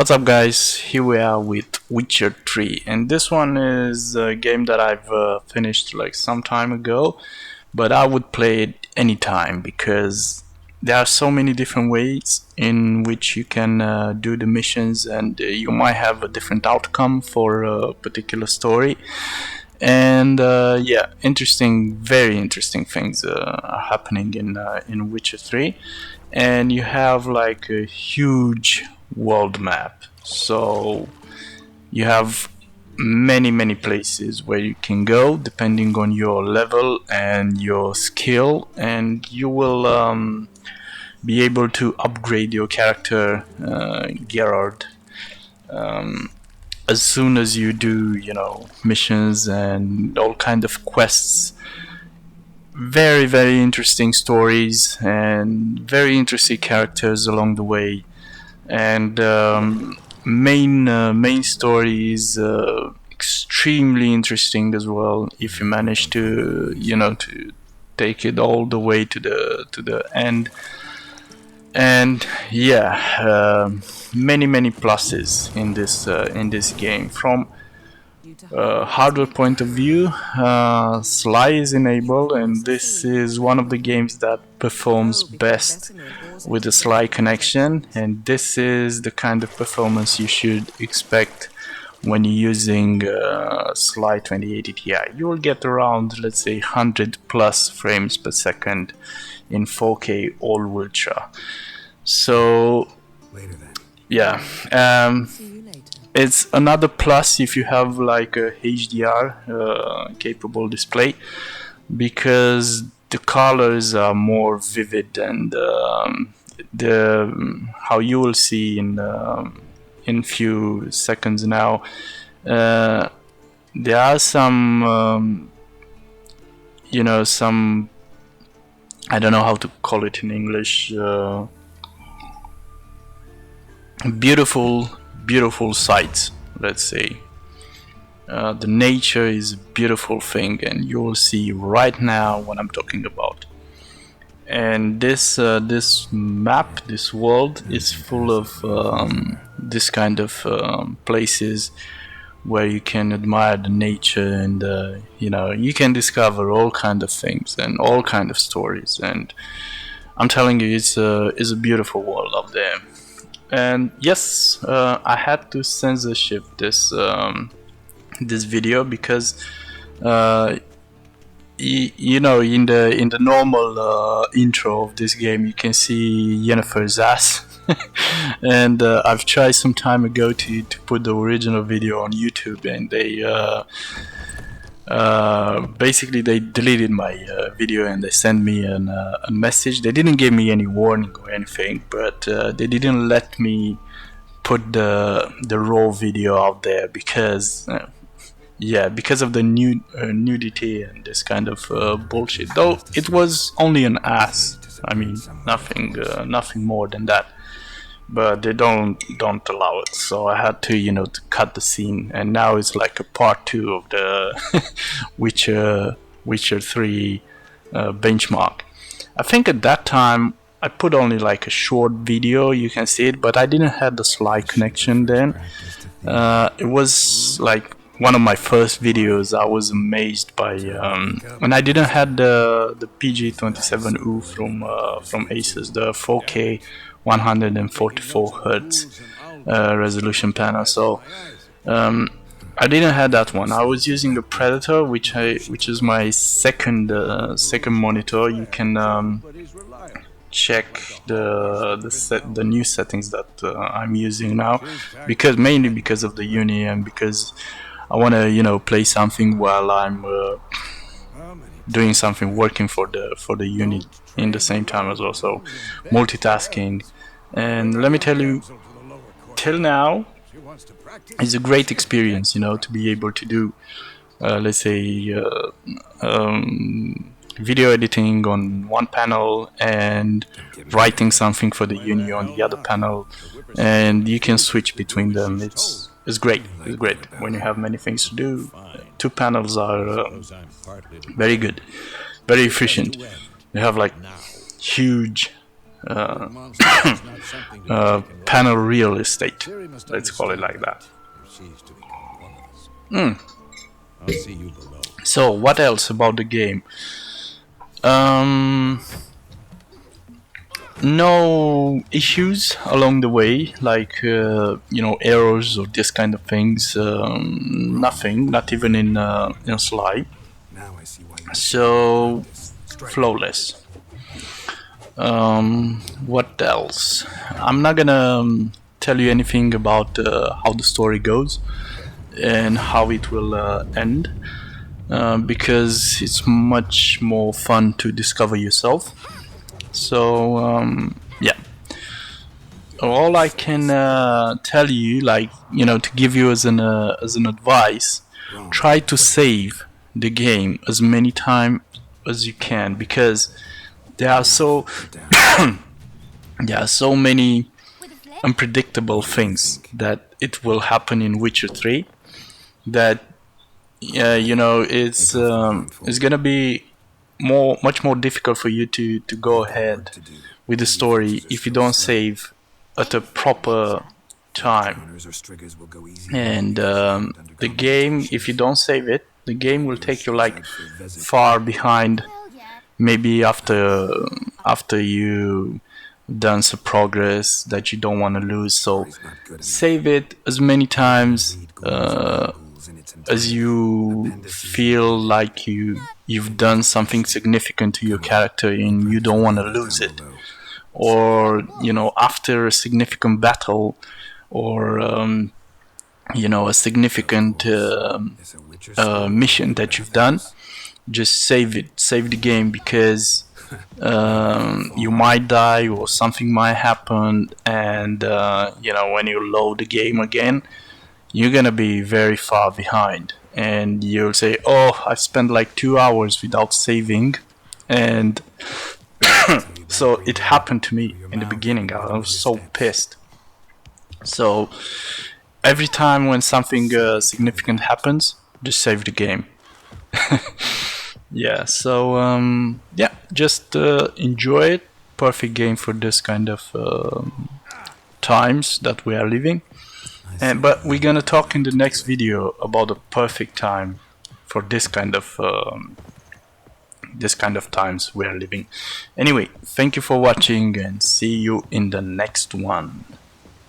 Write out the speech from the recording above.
What's up guys, here we are with Witcher 3 and this one is a game that I've finished like some time ago, but I would play it anytime because there are so many different ways in which you can do the missions, and you might have a different outcome for a particular story. And yeah, very interesting things are happening in Witcher 3, and you have like a huge world map, so you have many places where you can go depending on your level and your skill, and you will be able to upgrade your character Gerard as soon as you do, you know, missions and all kind of quests. Very interesting stories and very interesting characters along the way, and main story is extremely interesting as well if you manage to, you know, to take it all the way to the end. And yeah, many pluses in this game. From hardware point of view, Sli is enabled, and this is one of the games that performs best with the Sli connection, and this is the kind of performance you should expect when you're using Sli 2080Ti. You will get around, let's say, 100 plus frames per second in 4K all ultra. So yeah, it's another plus if you have like a HDR capable display, because the colors are more vivid, and how you will see in few seconds now, there are some you know, some, I don't know how to call it in English, beautiful sights, let's say. The nature is a beautiful thing, and you will see right now what I'm talking about. And this map, this world, is full of this kind of places where you can admire the nature, and you know, you can discover all kind of things and all kind of stories. And I'm telling you, it's a beautiful world up there. And yes, I had to censorship this this video because you know, in the normal intro of this game you can see Yennefer's ass. And I've tried some time ago to put the original video on YouTube, and they basically they deleted my video, and they sent me a message. They didn't give me any warning or anything, but they didn't let me put the raw video out there because yeah, because of the nudity and this kind of bullshit. Though it was only an ass, I mean, nothing more than that. But they don't allow it, so I had to, you know, to cut the scene. And now it's like a part 2 of the Witcher 3 benchmark. I think at that time I put only like a short video, you can see it, but I didn't have the Sli connection then. It was like one of my first videos. I was amazed by and I didn't have the PG27U from ASUS, the 4K 144 Hz resolution panel. So I didn't have that one. I was using a Predator, which is my second monitor. You can check the new settings that I'm using now, mainly because of the uni, and because I want to, you know, play something while I'm doing something, working for the uni in the same time as well. So multitasking. And let me tell you, till now it's a great experience, you know, to be able to do let's say video editing on one panel and writing something for the uni on the other panel, and you can switch between them. It's great. It's great when you have many things to do. Two panels are very good, very efficient. You have like huge panel real estate. Let's call it like that. So what else about the game? No issues along the way, like you know, errors or this kind of things. Nothing, not even in Sli. So flawless. What else? I'm not gonna tell you anything about how the story goes and how it will end, because it's much more fun to discover yourself. So yeah, all I can tell you, like, you know, to give you as an advice, try to save the game as many times as you can, because there are so there are so many unpredictable things that it will happen in Witcher 3 that you know, it's gonna be much more difficult for you to go ahead with the story if you don't save at a proper time. And the game, if you don't save it, the game will take you like far behind, maybe after you done some progress that you don't want to lose. So save it as many times as you feel like you've done something significant to your character and you don't want to lose it, or you know, after a significant battle, or you know, a significant mission that you've done, just save the game, because you might die or something might happen, and you know, when you load the game again, you're gonna be very far behind, and you'll say, oh, I've spent like 2 hours without saving. And so it happened to me in the beginning. I was so pissed. So every time when something significant happens, just save the game. Yeah, so yeah, just enjoy it. Perfect game for this kind of times that we are living. But we're gonna talk in the next video about the perfect time for this kind of times we are living. Anyway, thank you for watching and see you in the next one.